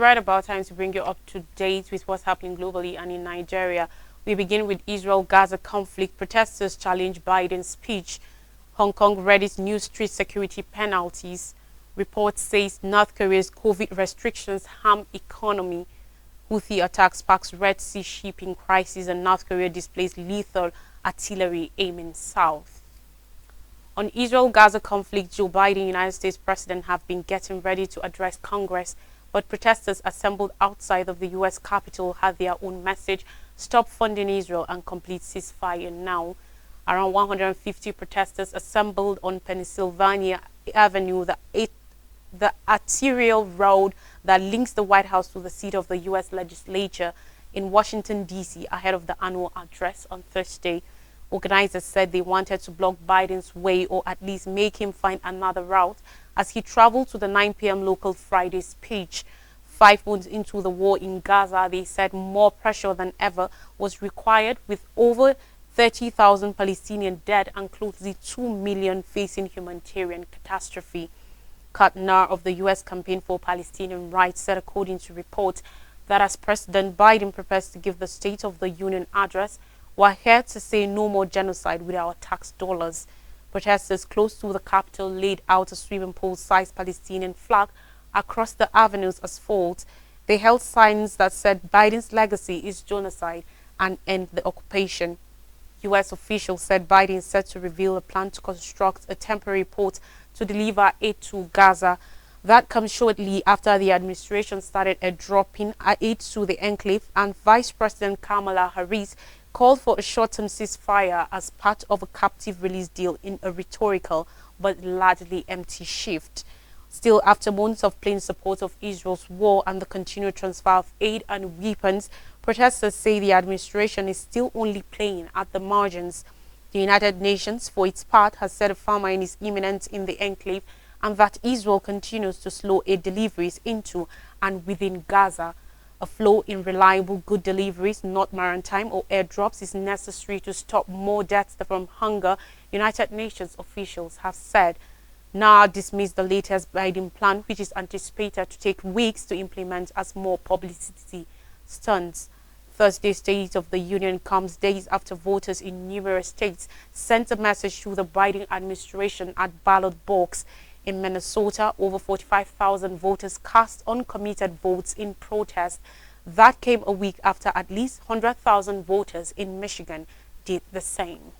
right about time to bring you up to date with what's happening globally and in Nigeria. We begin with Israel-Gaza conflict. Protesters challenge Biden's speech. Hong Kong readies new street security penalties. Report says North Korea's COVID restrictions harm economy. Houthi attacks sparks Red Sea shipping crisis, and North Korea displays lethal artillery aiming south. On Israel-Gaza conflict, Joe Biden, United States President, have been getting ready to address Congress, but protesters assembled outside of the U.S. Capitol had their own message: stop funding Israel and complete ceasefire now. Around 150 protesters assembled on Pennsylvania Avenue, the arterial road that links the White House to the seat of the U.S. legislature in Washington, D.C., ahead of the annual address on Thursday. Organizers said they wanted to block Biden's way, or at least make him find another route, as he traveled to the 9 p.m. local Friday speech. 5 months into the war in Gaza, they said more pressure than ever was required, with over 30,000 Palestinians dead and close to 2 million facing humanitarian catastrophe. Katnar of the U.S. Campaign for Palestinian Rights said, according to reports, that as President Biden prepares to give the State of the Union address, we're here to say no more genocide with our tax dollars. Protesters close to the Capitol laid out a swimming pool-sized Palestinian flag across the avenues as asphalt. They held signs that said Biden's legacy is genocide and end the occupation. U.S. officials said Biden is set to reveal a plan to construct a temporary port to deliver aid to Gaza. That comes shortly after the administration started dropping aid to the enclave, and Vice President Kamala Harris called for a short-term ceasefire as part of a captive release deal in a rhetorical but largely empty shift. Still, after months of plain support of Israel's war and the continued transfer of aid and weapons, protesters say the administration is still only playing at the margins. The United Nations, for its part, has said a famine is imminent in the enclave and that Israel continues to slow aid deliveries into and within Gaza. A flow in reliable good deliveries, not maritime or airdrops, is necessary to stop more deaths from hunger, United Nations officials have said. NAR dismissed the latest Biden plan, which is anticipated to take weeks to implement as more publicity stunts. Thursday's State of the Union comes days after voters in numerous states sent a message to the Biden administration at ballot box. In Minnesota, over 45,000 voters cast uncommitted votes in protest. That came a week after at least 100,000 voters in Michigan did the same.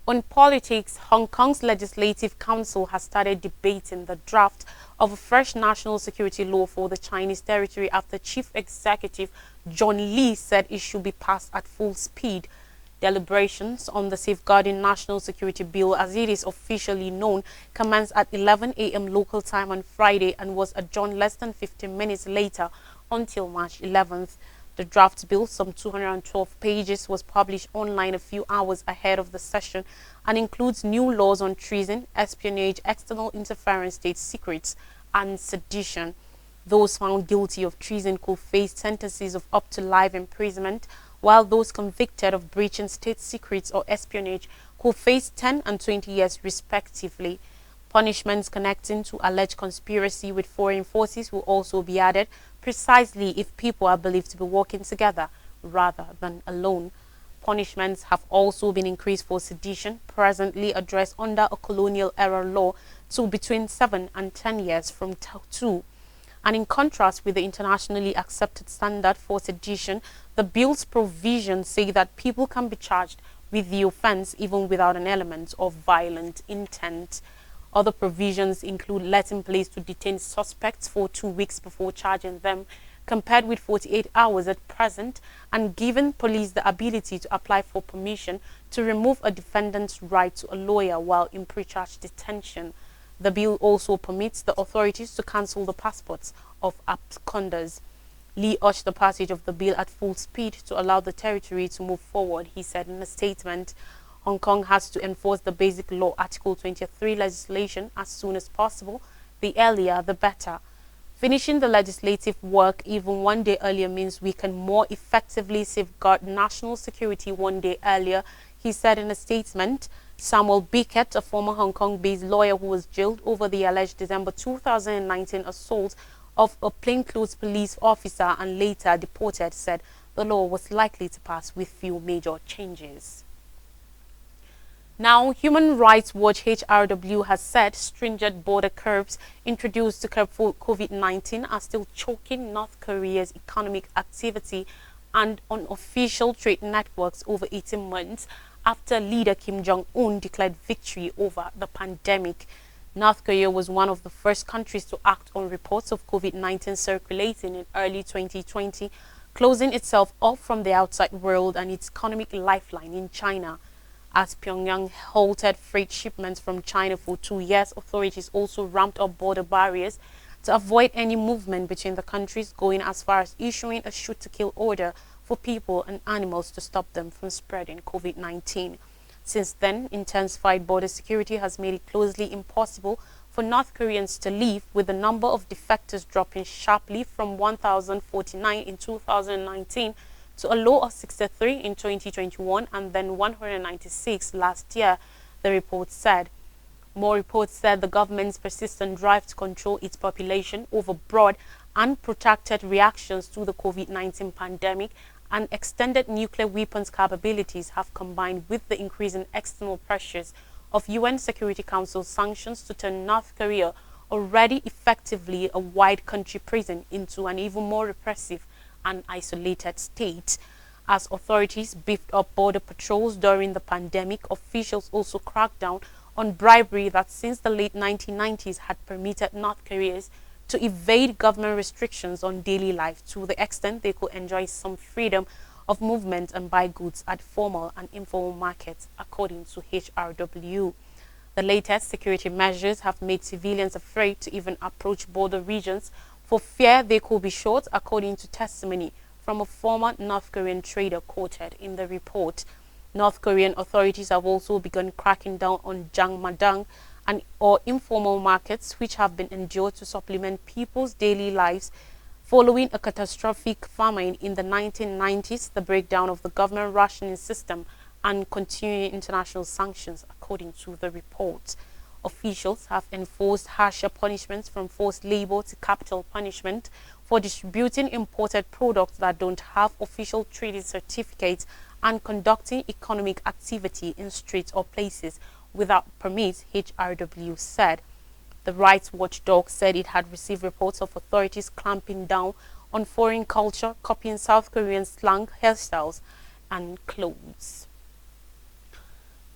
On politics, Hong Kong's Legislative Council has started debating the draft of a fresh national security law for the Chinese territory after Chief Executive John Lee said it should be passed at full speed. Deliberations on the Safeguarding National Security Bill, as it is officially known, commenced at 11 a.m. local time on Friday and was adjourned less than 15 minutes later until March 11th. The draft bill, some 212 pages, was published online a few hours ahead of the session and includes new laws on treason, espionage, external interference, state secrets, and sedition. Those found guilty of treason could face sentences of up to life imprisonment, while those convicted of breaching state secrets or espionage could face 10 and 20 years respectively. Punishments connecting to alleged conspiracy with foreign forces will also be added, precisely if people are believed to be working together rather than alone. Punishments have also been increased for sedition, presently addressed under a colonial-era law, to between 7 and 10 years from 2. And in contrast with the internationally accepted standard for sedition, the bill's provisions say that people can be charged with the offense even without an element of violent intent. Other provisions include letting police to detain suspects for 2 weeks before charging them, compared with 48 hours at present, and giving police the ability to apply for permission to remove a defendant's right to a lawyer while in pre-charge detention. The bill also permits the authorities to cancel the passports of absconders. Lee urged the passage of the bill at full speed to allow the territory to move forward, he said in a statement. Hong Kong has to enforce the Basic Law Article 23 legislation as soon as possible. The earlier, the better. Finishing the legislative work even 1 day earlier means we can more effectively safeguard national security 1 day earlier, he said in a statement. Samuel Beckett, a former Hong Kong-based lawyer who was jailed over the alleged December 2019 assault of a plainclothes police officer and later deported, said the law was likely to pass with few major changes. Now, Human Rights Watch HRW has said stringent border curbs introduced to curb COVID-19 are still choking North Korea's economic activity and unofficial trade networks over 18 months after leader Kim Jong-un declared victory over the pandemic. North Korea was one of the first countries to act on reports of COVID-19 circulating in early 2020, closing itself off from the outside world and its economic lifeline in China. As Pyongyang halted freight shipments from China for 2 years, authorities also ramped up border barriers to avoid any movement between the countries, going as far as issuing a shoot-to-kill order for people and animals to stop them from spreading COVID-19. Since then, intensified border security has made it closely impossible for North Koreans to leave, with the number of defectors dropping sharply from 1,049 in 2019 to a low of 63 in 2021 and then 196 last year, the report said. More reports said the government's persistent drive to control its population over broad and protracted reactions to the COVID-19 pandemic and extended nuclear weapons capabilities have combined with the increasing external pressures of UN Security Council sanctions to turn North Korea, already effectively a wide country prison, into an even more repressive and isolated state. As authorities beefed up border patrols during the pandemic, officials also cracked down on bribery that since the late 1990s had permitted North Koreans to evade government restrictions on daily life to the extent they could enjoy some freedom of movement and buy goods at formal and informal markets, according to HRW. The latest security measures have made civilians afraid to even approach border regions for fear they could be shot, according to testimony from a former North Korean trader quoted in the report. North Korean authorities have also begun cracking down on jangmadang or informal markets, which have been endured to supplement people's daily lives following a catastrophic famine in the 1990s, the breakdown of the government rationing system, and continuing international sanctions, according to the report. Officials have enforced harsher punishments from forced labor to capital punishment for distributing imported products that don't have official trading certificates and conducting economic activity in streets or places without permits, HRW said. The rights watchdog said it had received reports of authorities clamping down on foreign culture, copying South Korean slang, hairstyles, and clothes.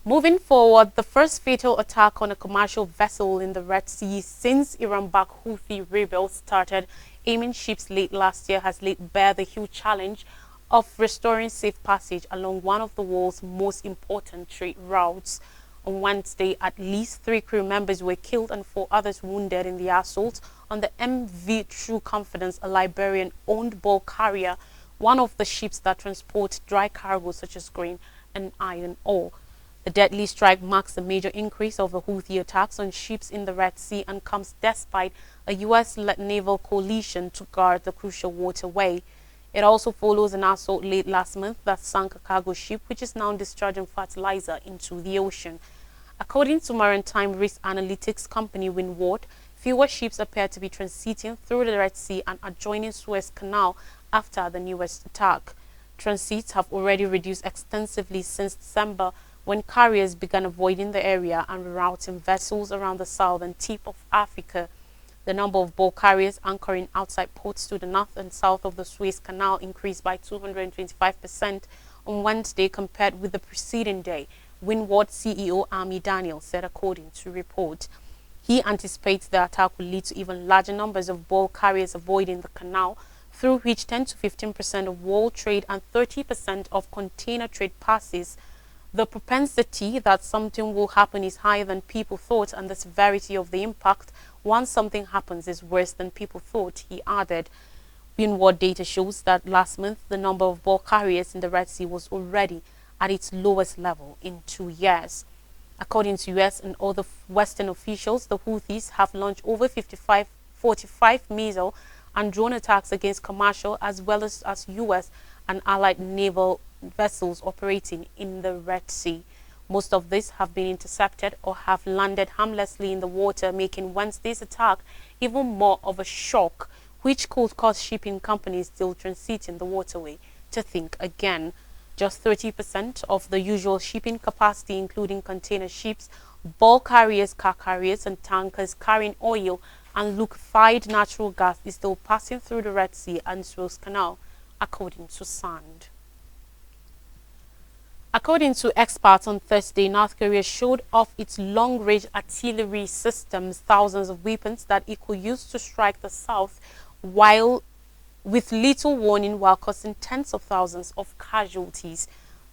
Moving forward, the first fatal attack on a commercial vessel in the Red Sea since Iran-backed Houthi rebels started aiming ships late last year has laid bare the huge challenge of restoring safe passage along one of the world's most important trade routes. On Wednesday, at least 3 crew members were killed and 4 others wounded in the assault on the MV True Confidence, a Liberian-owned bulk carrier, one of the ships that transport dry cargo such as grain and iron ore. The deadly strike marks a major increase of the Houthi attacks on ships in the Red Sea and comes despite a U.S.-led naval coalition to guard the crucial waterway. It also follows an assault late last month that sank a cargo ship, which is now discharging fertilizer into the ocean. According to maritime risk analytics company Windward, fewer ships appear to be transiting through the Red Sea and adjoining Suez Canal after the newest attack. Transits have already reduced extensively since December, when carriers began avoiding the area and rerouting vessels around the southern tip of Africa. The number of bulk carriers anchoring outside ports to the north and south of the Suez Canal increased by 225% on Wednesday compared with the preceding day, Windward CEO Amy Daniel said, according to report. He anticipates the attack will lead to even larger numbers of bulk carriers avoiding the canal, through which 10 to 15% of world trade and 30% of container trade passes. The propensity that something will happen is higher than people thought, and the severity of the impact once something happens is worse than people thought, he added. Windward data shows that last month the number of bulk carriers in the Red Sea was already at its lowest level in 2 years. According to US and other Western officials, the Houthis have launched over 45 missile and drone attacks against commercial as well as US and allied naval vessels operating in the Red Sea. Most of these have been intercepted or have landed harmlessly in the water, making Wednesday's attack even more of a shock, which could cause shipping companies still transiting the waterway to think again. Just 30% of the usual shipping capacity, including container ships, bulk carriers, car carriers, and tankers carrying oil and liquefied natural gas, is still passing through the Red Sea and Suez Canal, according to SAND. According to experts on Thursday, North Korea showed off its long-range artillery systems, thousands of weapons that it could use to strike the south with little warning, while causing tens of thousands of casualties.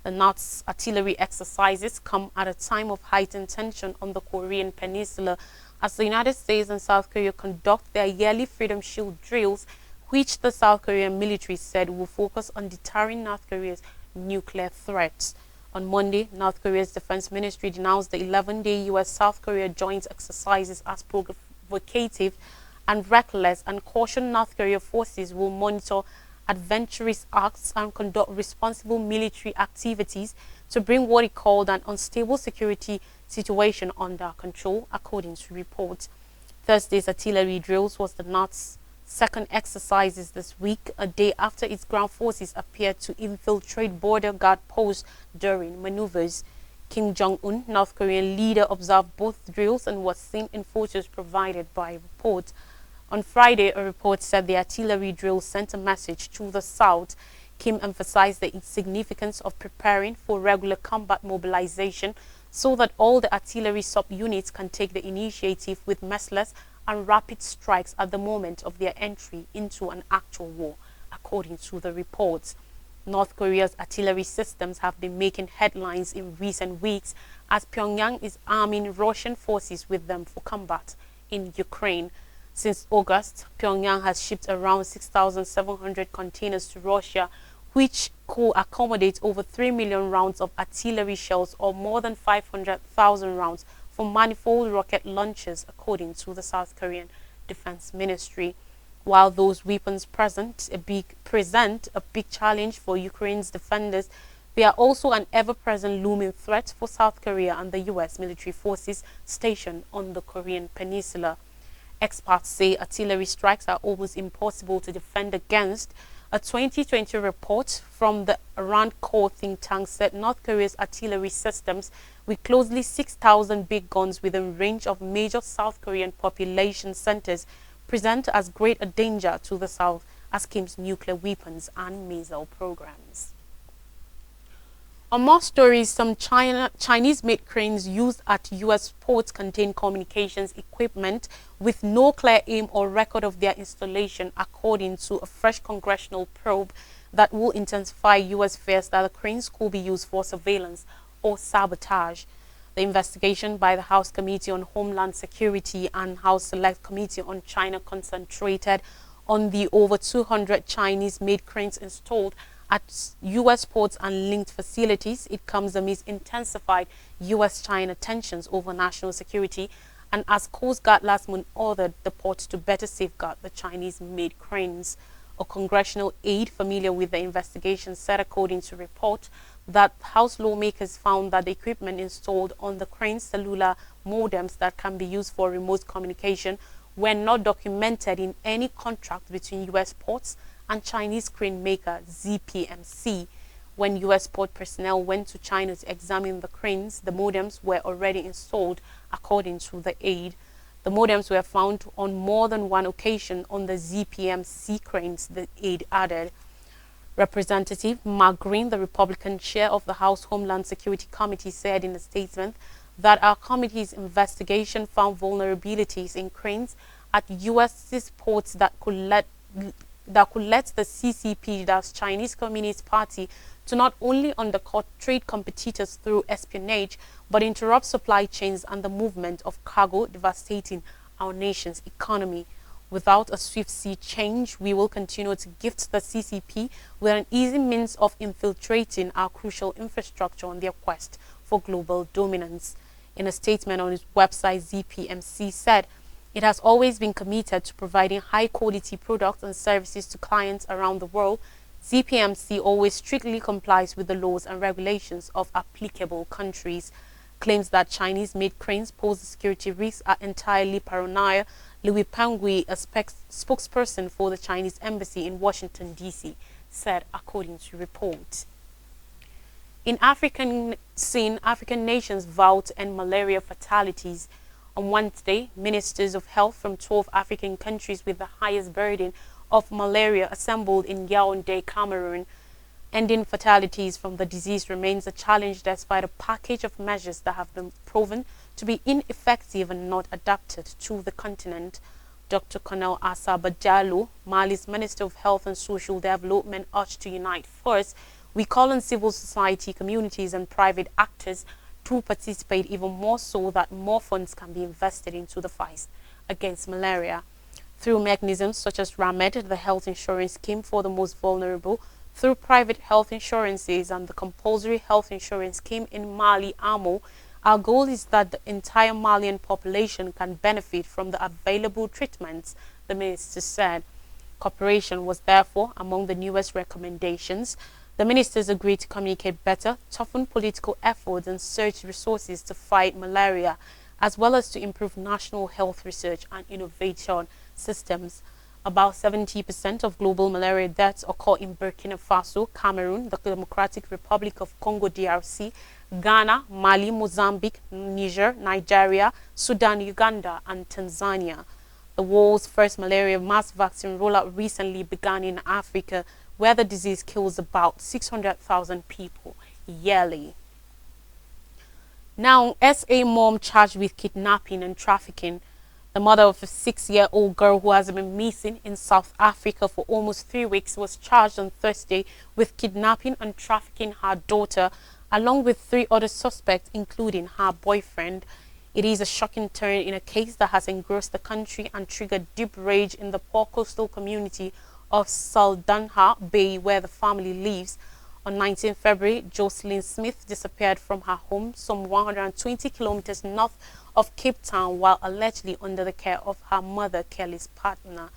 The North's artillery exercises come at a time of heightened tension on the Korean peninsula as the United States and South Korea conduct their yearly Freedom Shield drills, which the South Korean military said will focus on deterring North Korea's nuclear threats. On Monday, North Korea's defense ministry denounced the 11-day U.S.-South Korea joint exercises as provocative and reckless, and cautioned North Korea forces will monitor adventurous acts and conduct responsible military activities to bring what it called an unstable security situation under control, according to reports. Thursday's artillery drills was the North's second exercises this week, a day after its ground forces appeared to infiltrate border guard posts during maneuvers. Kim Jong-un, North Korean leader, observed both drills and was seen in photos provided by reports. On Friday, a report said the artillery drill sent a message to the South. Kim emphasized the significance of preparing for regular combat mobilization so that all the artillery subunits can take the initiative with merciless and rapid strikes at the moment of their entry into an actual war, according to the reports. North Korea's artillery systems have been making headlines in recent weeks as Pyongyang is arming Russian forces with them for combat in Ukraine. Since August, Pyongyang has shipped around 6,700 containers to Russia, which could accommodate over 3 million rounds of artillery shells or more than 500,000 rounds for manifold rocket launchers, according to the South Korean Defense Ministry. While those weapons present a big challenge for Ukraine's defenders, they are also an ever-present looming threat for South Korea and the U.S. military forces stationed on the Korean peninsula. Experts say artillery strikes are almost impossible to defend against. A 2020 report from the Rand-Corps think tank said North Korea's artillery systems, with closely 6,000 big guns within range of major South Korean population centers, present as great a danger to the South as Kim's nuclear weapons and missile programs. On more stories, some Chinese-made cranes used at U.S. ports contain communications equipment with no clear aim or record of their installation, according to a fresh congressional probe that will intensify U.S. fears that the cranes could be used for surveillance or sabotage. The investigation by the House Committee on Homeland Security and House Select Committee on China concentrated on the over 200 Chinese-made cranes installed at U.S. ports and linked facilities. It comes amidst intensified U.S.-China tensions over national security, and as Coast Guard last month ordered the ports to better safeguard the Chinese-made cranes. A congressional aide familiar with the investigation said, according to report, that House lawmakers found that the equipment installed on the crane's cellular modems that can be used for remote communication were not documented in any contract between U.S. ports and Chinese crane maker ZPMC. When U.S. port personnel went to China to examine the cranes, the modems were already installed, according to the aide. The modems were found on more than one occasion on the ZPMC cranes, the aide added. Representative Mark Green, the Republican chair of the House Homeland Security Committee, said in a statement that our committee's investigation found vulnerabilities in cranes at U.S. ports that could let the CCP, that's Chinese Communist Party, to not only undercut trade competitors through espionage, but interrupt supply chains and the movement of cargo, devastating our nation's economy. Without a swift sea change, we will continue to gift the CCP with an easy means of infiltrating our crucial infrastructure on their quest for global dominance. In a statement on its website, ZPMC said it has always been committed to providing high-quality products and services to clients around the world. ZPMC always strictly complies with the laws and regulations of applicable countries. claims that Chinese-made cranes pose a security risk are entirely paranoia. Louis Pangui, a spokesperson for the Chinese embassy in Washington, D.C., said, according to reports. In African nations vow to end malaria fatalities. On Wednesday, ministers of health from 12 African countries with the highest burden of malaria assembled in Yaoundé, Cameroon. Ending fatalities from the disease remains a challenge despite a package of measures that have been proven to be ineffective and not adapted to the continent. Dr. Colonel Assaba Diallo, Mali's Minister of Health and Social Development, urged to unite. First, we call on civil society, communities and private actors to participate even more so that more funds can be invested into the fight against malaria. Through mechanisms such as RAMED, the health insurance scheme for the most vulnerable, through private health insurances and the compulsory health insurance scheme in Mali, AMO, our goal is that the entire Malian population can benefit from the available treatments, the minister said. Cooperation was therefore among the newest recommendations. The ministers agreed to communicate better, toughen political efforts and surge resources to fight malaria, as well as to improve national health research and innovation systems. About 70% of global malaria deaths occur in Burkina Faso, Cameroon, the Democratic Republic of Congo DRC, Ghana, Mali, Mozambique, Niger, Nigeria, Sudan, Uganda, and Tanzania. The world's first malaria mass vaccine rollout recently began in Africa, where the disease kills about 600,000 people yearly. Now, SA mom charged with kidnapping and trafficking. The mother of a 6-year-old girl who has been missing in South Africa for almost 3 weeks was charged on Thursday with kidnapping and trafficking her daughter, along with 3 other suspects, including her boyfriend. It is a shocking turn in a case that has engrossed the country and triggered deep rage in the poor coastal community of Saldanha Bay, where the family lives. On 19 February, Jocelyn Smith disappeared from her home some 120 kilometers north of Cape Town while allegedly under the care of her mother, Kelly's partner.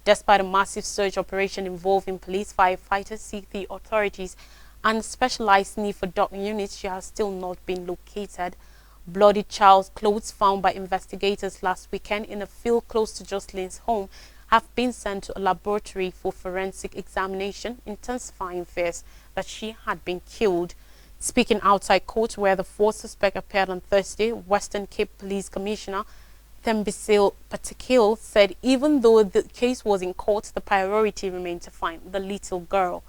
Despite a massive search operation involving police, firefighters, CT authorities, and specialized need for dog units, she has still not been located. Bloody child's clothes found by investigators last weekend in a field close to Jocelyn's home have been sent to a laboratory for forensic examination, intensifying fears that she had been killed. Speaking outside court where the 4th suspect appeared on Thursday, Western Cape Police Commissioner Thembisile Patekile said even though the case was in court, the priority remained to find the little girl.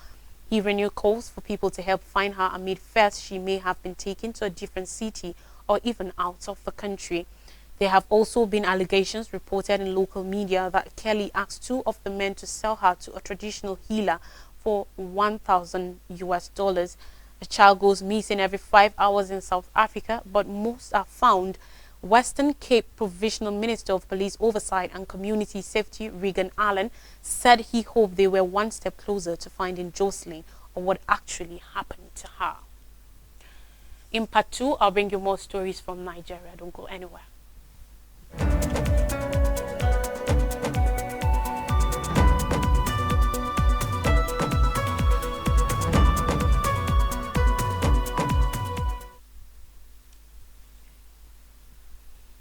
He renewed calls for people to help find her amid fears she may have been taken to a different city or even out of the country. There have also been allegations reported in local media that Kelly asked 2 of the men to sell her to a traditional healer for $1,000. A child goes missing every 5 hours in South Africa, but most are found. Western Cape Provisional Minister of Police Oversight and Community Safety, Regan Allen, said he hoped they were one step closer to finding Jocelyn or what actually happened to her. In part 2, I'll bring you more stories from Nigeria. Don't go anywhere.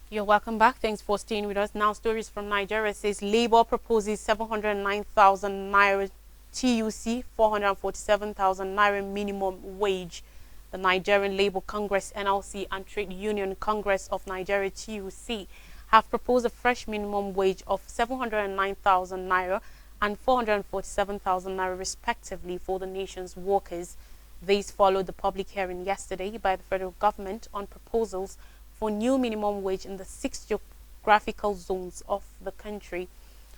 You're welcome back. Thanks for staying with us. Now, stories from Nigeria says Labour proposes 709,000 naira TUC, 447,000 naira minimum wage. The Nigerian Labour Congress (NLC) and Trade Union Congress of Nigeria (TUC) have proposed a fresh minimum wage of 709,000 naira and 447,000 naira respectively for the nation's workers. These followed the public hearing yesterday by the federal government on proposals for new minimum wage in the 6 geographical zones of the country.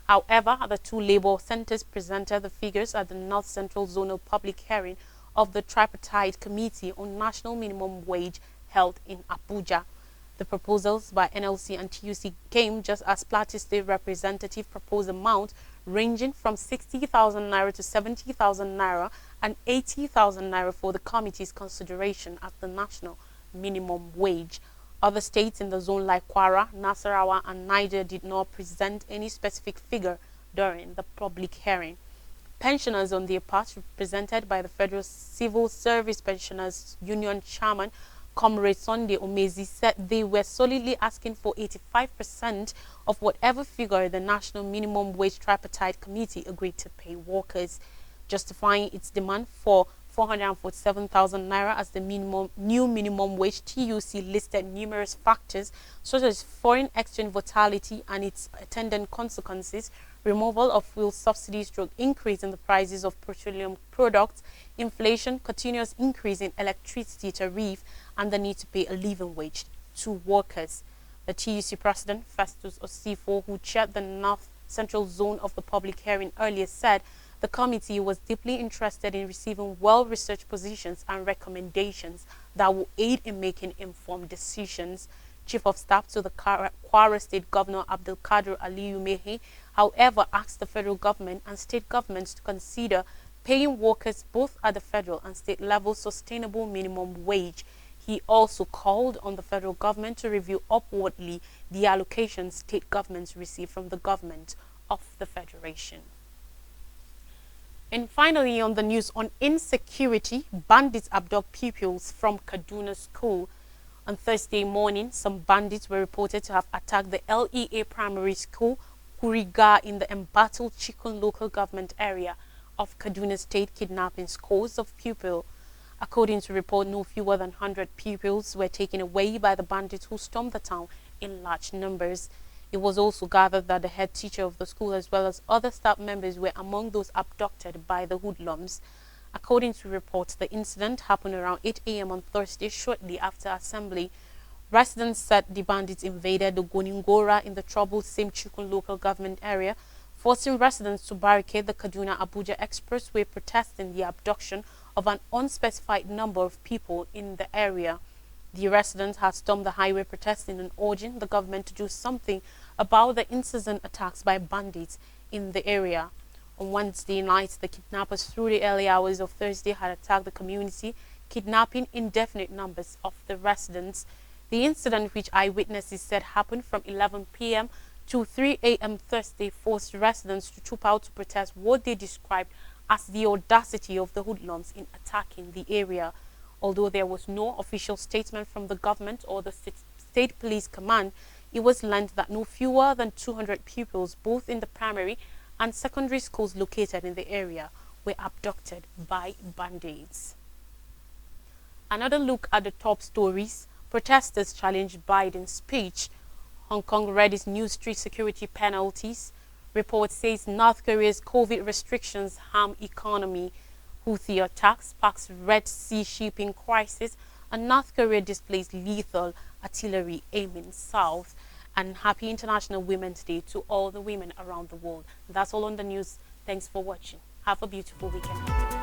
However, the 2 labor centers presented the figures at the North Central Zonal Public Hearing of the Tripartite Committee on National Minimum Wage held in Abuja. The proposals by NLC and TUC came just as Plateau State Representative proposed amount ranging from 60,000 naira to 70,000 naira and 80,000 naira for the committee's consideration as the national minimum wage. Other states in the zone like Kwara, Nasarawa, and Niger did not present any specific figure during the public hearing. Pensioners, on their part, represented by the Federal Civil Service Pensioners Union Chairman Comrade Sunday Omezi said they were solidly asking for 85% of whatever figure the National Minimum Wage Tripartite Committee agreed to pay workers, justifying its demand for 447,000 naira as the new minimum wage. TUC listed numerous factors such as foreign exchange volatility and its attendant consequences, removal of fuel subsidies, increase in the prices of petroleum products, inflation, continuous increase in electricity tariff, and the need to pay a living wage to workers. The TUC president, Festus Osifo, who chaired the North Central Zone of the public hearing earlier, said the committee was deeply interested in receiving well-researched positions and recommendations that will aid in making informed decisions. Chief of Staff to the Kwara State Governor Abdulkadir Aliyu Mehi, however, asked the federal government and state governments to consider paying workers both at the federal and state level sustainable minimum wage. He also called on the federal government to review upwardly the allocations state governments receive from the government of the federation. And finally, on the news on insecurity, bandits abduct pupils from Kaduna School. On Thursday morning, some bandits were reported to have attacked the LEA Primary School, Kuriga, in the embattled Chikun local government area of Kaduna State, kidnapping scores of pupils. According to report, no fewer than 100 pupils were taken away by the bandits who stormed the town in large numbers. It was also gathered that the head teacher of the school as well as other staff members were among those abducted by the hoodlums. According to reports, the incident happened around 8 a.m. on Thursday, shortly after assembly. Residents said the bandits invaded the Goningora in the troubled same Chikun local government area, forcing residents to barricade the Kaduna-Abuja Expressway, protesting the abduction of an unspecified number of people in the area. The residents had stormed the highway protesting and urging the government to do something about the incessant attacks by bandits in the area. On Wednesday night, the kidnappers through the early hours of Thursday had attacked the community, kidnapping indefinite numbers of the residents. The incident, which eyewitnesses said happened from 11 p.m. to 3 a.m. Thursday, forced residents to troop out to protest what they described as the audacity of the hoodlums in attacking the area. Although there was no official statement from the government or the state police command, it was learned that no fewer than 200 pupils, both in the primary and secondary schools located in the area, were abducted by bandits. Another look at the top stories. Protesters challenged Biden's speech. Hong Kong readies new street security penalties. Report says North Korea's COVID restrictions harm economy. Houthi attacks sparks Red Sea shipping crisis, and North Korea displays lethal artillery aiming south. And happy International Women's Day to all the women around the world. That's all on the news. Thanks for watching. Have a beautiful weekend.